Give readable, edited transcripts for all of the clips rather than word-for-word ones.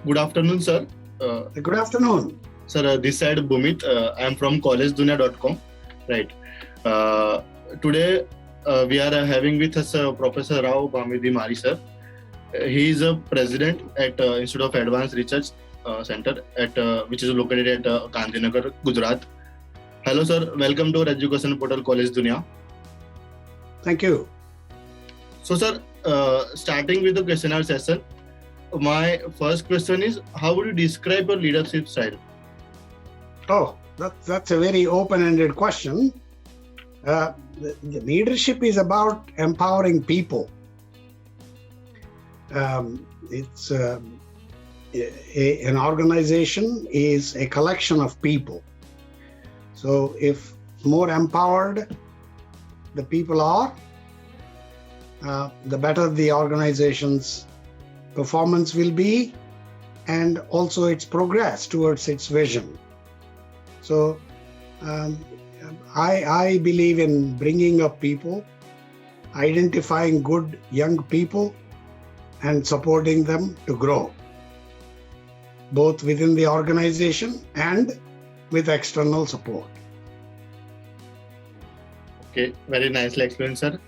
Good afternoon, sir. Good afternoon. Sir, this side Bhumit. I am from collegedunia.com. Right. Today we are having with us Professor Rao Bhamidimarri, sir. He is a president at Institute of Advanced Research Center, which is located at Gandhinagar, Gujarat. Hello, sir. Welcome to our education portal, College Dunia. Thank you. So, sir, starting with the questionnaire session, my first question is, how would you describe your leadership style? Oh, that's a very open-ended question. The leadership is about empowering people. An organization is a collection of people. So if more empowered the people are, the better the organization's performance will be, and also its progress towards its vision. So I believe in bringing up people, identifying good young people, and supporting them to grow, both within the organization and with external support. Okay, very nicely explained, sir.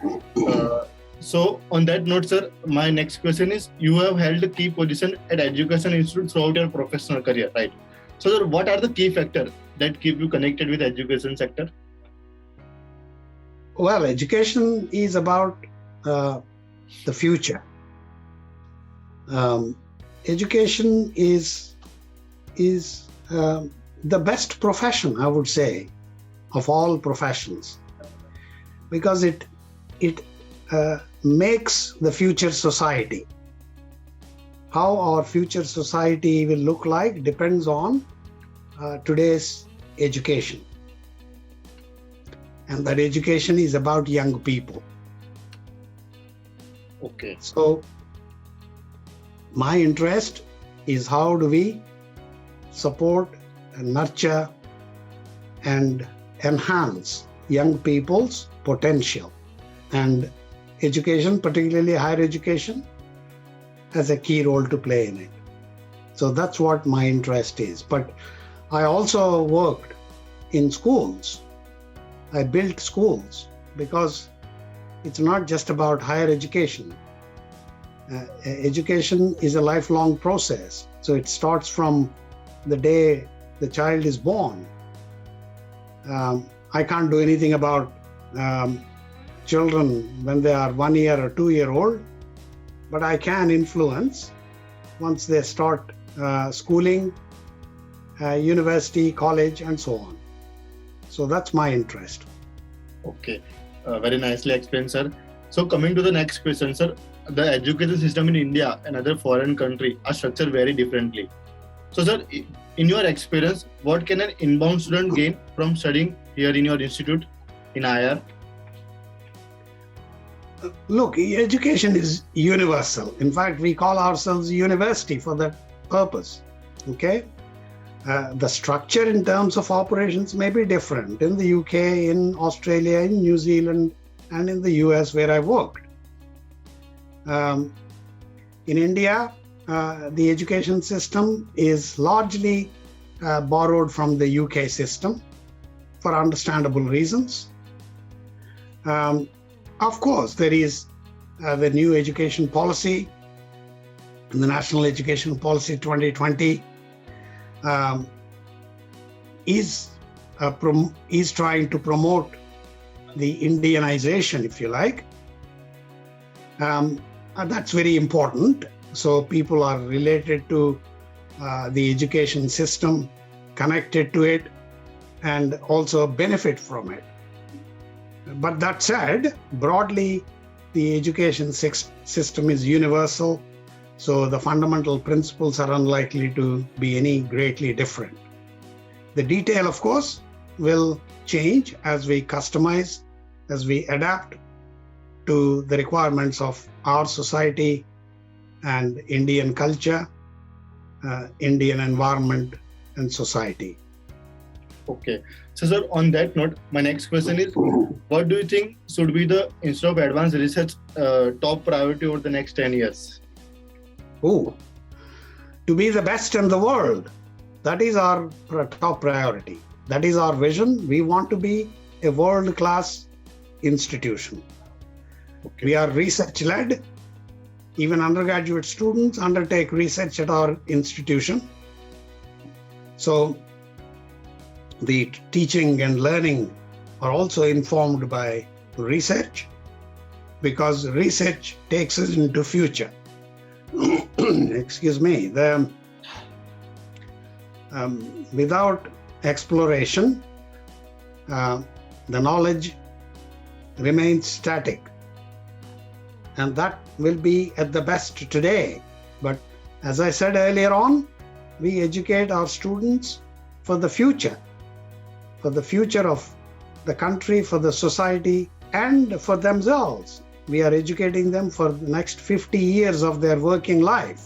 So on that note, sir, my next question is, you have held a key position at Education Institute throughout your professional career, right? So sir, what are the key factors that keep you connected with education sector? Well, education is about the future. Education is the best profession, I would say, of all professions, because it makes the future society. How our future society will look like depends on today's education. And that education is about young people. Okay. So my interest is how do we support and nurture and enhance young people's potential. And education, particularly higher education, has a key role to play in it. So that's what my interest is. But I also worked in schools. I built schools because it's not just about higher education. Education is a lifelong process. So it starts from the day the child is born. I can't do anything about children when they are 1 year or 2 year old, but I can influence once they start schooling, university, college, and so on. So that's my interest. Okay, very nicely explained, sir. So coming to the next question, sir, the education system in India and other foreign countries are structured very differently. So sir, in your experience, what can an inbound student gain from studying here in your institute in IAR? Look, education is universal. In fact, we call ourselves a university for that purpose. Okay? The structure in terms of operations may be different in the UK, in Australia, in New Zealand, and in the US where I worked. In India, the education system is largely borrowed from the UK system for understandable reasons. Of course, there is the new education policy, the National Education Policy 2020 is trying to promote the Indianization, if you like. That's very important. So people are related to the education system, connected to it, and also benefit from it. But that said, broadly, the education system is universal, so the fundamental principles are unlikely to be any greatly different. The detail, of course, will change as we customize, as we adapt to the requirements of our society and Indian culture, Indian environment and society. Okay. So, sir, on that note, my next question is, what do you think should be the Institute of Advanced Research top priority over the next 10 years? Oh, to be the best in the world. That is our top priority. That is our vision. We want to be a world-class institution. Okay. We are research-led. Even undergraduate students undertake research at our institution. So the teaching and learning are also informed by research, because research takes us into future. Excuse me. Without exploration, the knowledge remains static. And that will be at the best today. But as I said earlier on, we educate our students for the future of the country, for the society, and for themselves. We are educating them for the next 50 years of their working life.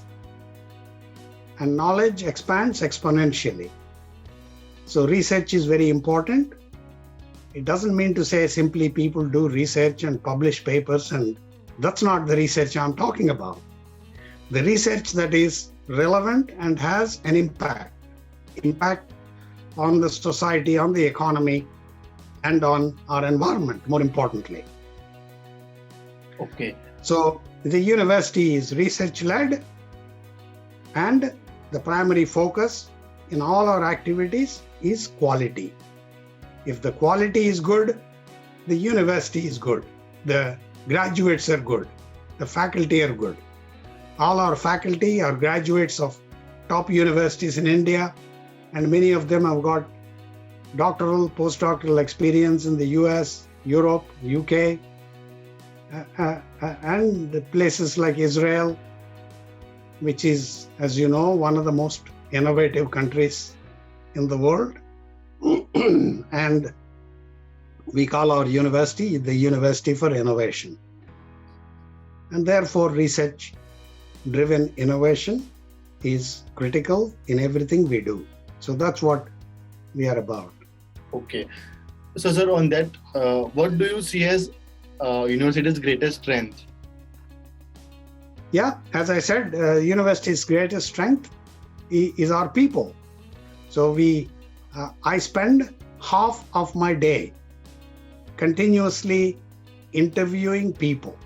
And knowledge expands exponentially. So research is very important. It doesn't mean to say simply people do research and publish papers, and that's not the research I'm talking about. The research that is relevant and has an impact on the society, on the economy, and on our environment, more importantly. Okay. So the university is research-led, and the primary focus in all our activities is quality. If the quality is good, the university is good. The graduates are good. The faculty are good. All our faculty are graduates of top universities in India, and many of them have got doctoral, postdoctoral experience in the US, Europe, UK, and places like Israel, which is, as you know, one of the most innovative countries in the world. And we call our university the University for Innovation. And therefore, research-driven innovation is critical in everything we do. So that's what we are about. Okay. So, sir, on that, what do you see as university's greatest strength? Yeah, as I said, university's greatest strength is our people. So I spend half of my day continuously interviewing people.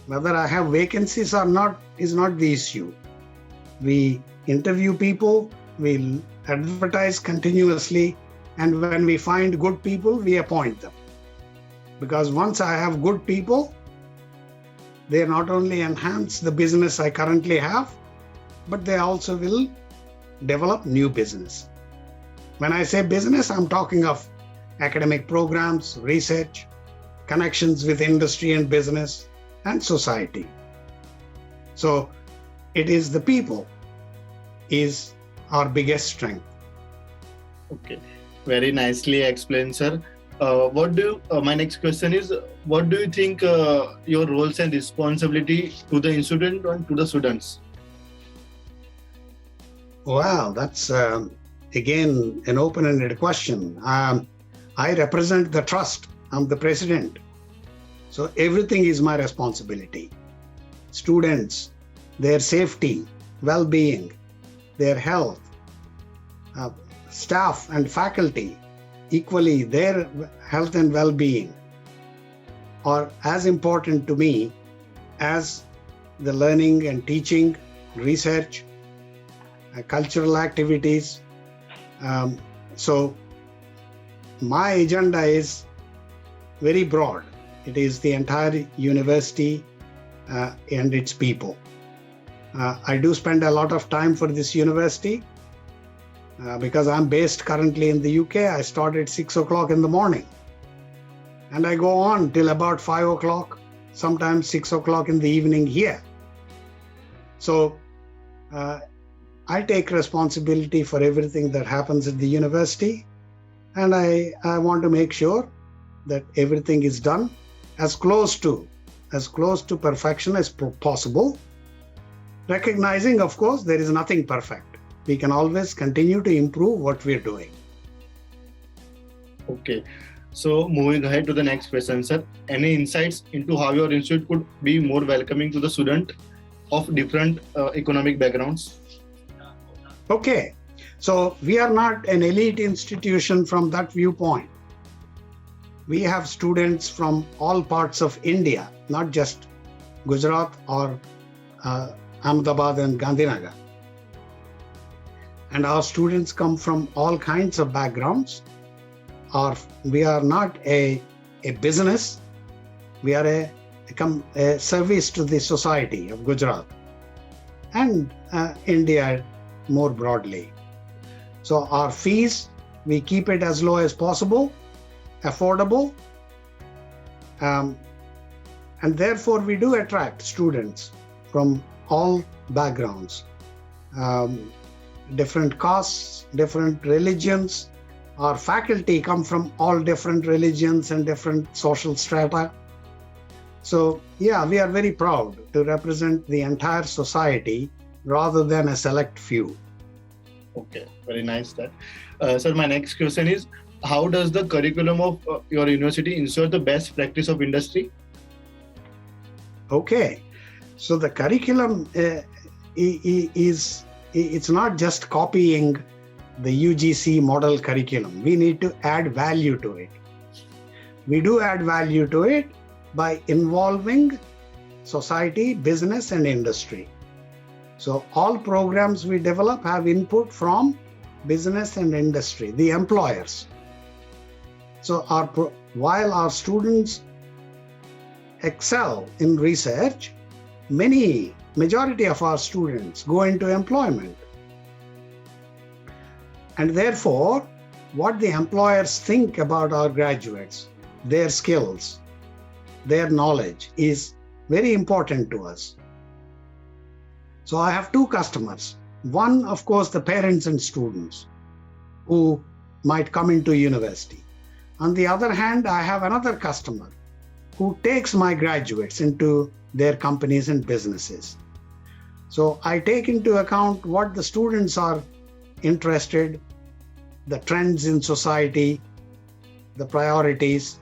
Whether I have vacancies or not is not the issue. We interview people, we advertise continuously, and when we find good people, we appoint them. Because once I have good people, they not only enhance the business I currently have, but they also will develop new business. When I say business, I'm talking of academic programs, research, connections with industry and business, and society. So it is the people is our biggest strength. Okay, very nicely explained, sir. My next question is, what do you think your roles and responsibility to the institute and to the students? Wow, that's again an open-ended question. I represent the trust. I'm the president. So everything is my responsibility. Students, their safety, well-being, their health, staff and faculty, equally their health and well-being are as important to me as the learning and teaching, research, cultural activities. So my agenda is very broad. It is the entire university and its people. I do spend a lot of time for this university because I'm based currently in the UK. I start at 6 o'clock in the morning and I go on till about 5 o'clock, sometimes 6 o'clock in the evening here. So I take responsibility for everything that happens at the university, and I want to make sure that everything is done as close to perfection as possible, recognizing, of course, there is nothing perfect. We can always continue to improve what we're doing. Okay, so moving ahead to the next question, sir. Any insights into how your institute could be more welcoming to the student of different economic backgrounds? Okay, so we are not an elite institution from that viewpoint. We have students from all parts of India, not just Gujarat or Ahmedabad and Gandhinagar. And our students come from all kinds of backgrounds. We are not a business, we are a service to the society of Gujarat and India more broadly. So our fees, we keep it as low as possible, affordable, and therefore we do attract students from all backgrounds, different castes, different religions. Our faculty come from all different religions and different social strata. So yeah, we are very proud to represent the entire society rather than a select few. Okay, very nice that. Sir, my next question is, how does the curriculum of your university ensure the best practice of industry? Okay, so the curriculum it's not just copying the UGC model curriculum. We need to add value to it. We do add value to it by involving society, business, and industry. So all programs we develop have input from business and industry, the employers. So while our students excel in research, majority of our students go into employment. And therefore, what the employers think about our graduates, their skills, their knowledge is very important to us. So I have two customers. One, of course, the parents and students who might come into university. On the other hand, I have another customer who takes my graduates into their companies and businesses. So I take into account what the students are interested, the trends in society, the priorities,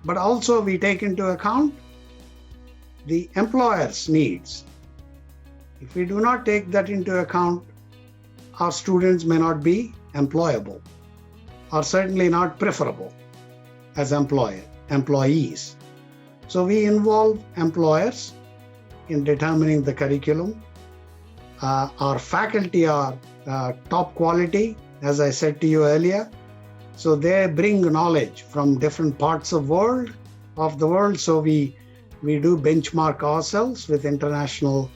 but also we take into account the employer's needs. If we do not take that into account, our students may not be employable or certainly not preferable as employees. So we involve employers in determining the curriculum. Our faculty are top quality, as I said to you earlier. So they bring knowledge from different parts of the world. So we do benchmark ourselves with international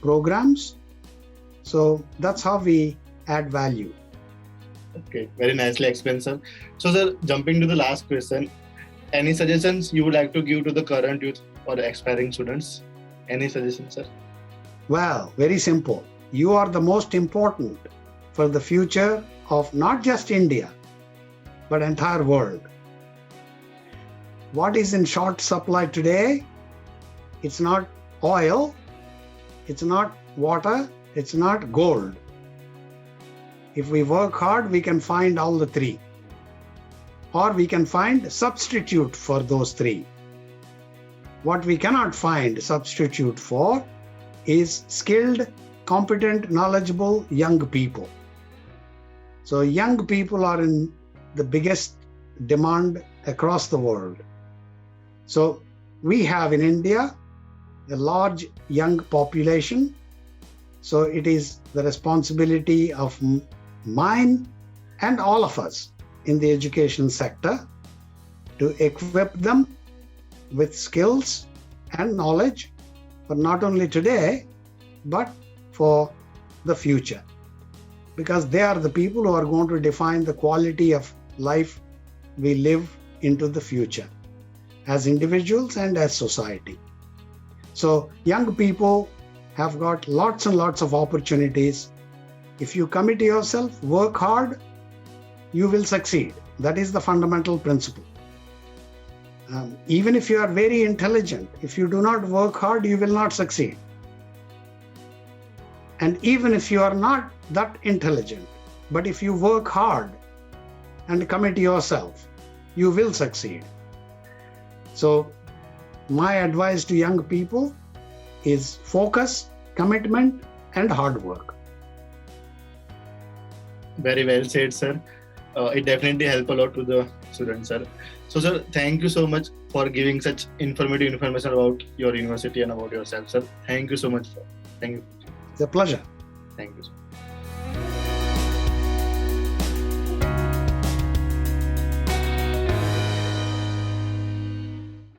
programs. So that's how we add value. Okay, very nicely explained, sir. So, sir, jumping to the last question, any suggestions you would like to give to the current youth or aspiring students? Any suggestions, sir? Well, very simple. You are the most important for the future of not just India, but entire world. What is in short supply today? It's not oil, it's not water, it's not gold. If we work hard, we can find all the three. Or we can find a substitute for those three. What we cannot find a substitute for is skilled, competent, knowledgeable young people. So young people are in the biggest demand across the world. So we have in India a large young population. So it is the responsibility of mine and all of us in the education sector to equip them with skills and knowledge for not only today, but for the future. Because they are the people who are going to define the quality of life we live into the future as individuals and as society. So young people have got lots and lots of opportunities. If you commit yourself, work hard, you will succeed. That is the fundamental principle. Even if you are very intelligent, if you do not work hard, you will not succeed. And even if you are not that intelligent, but if you work hard and commit yourself, you will succeed. So my advice to young people is focus, commitment and hard work. Very well said, sir. It definitely helps a lot to the students, sir. So, sir, thank you so much for giving such informative information about your university and about yourself, sir. Thank you so much, sir. Thank you. It's a pleasure. Thank you, sir.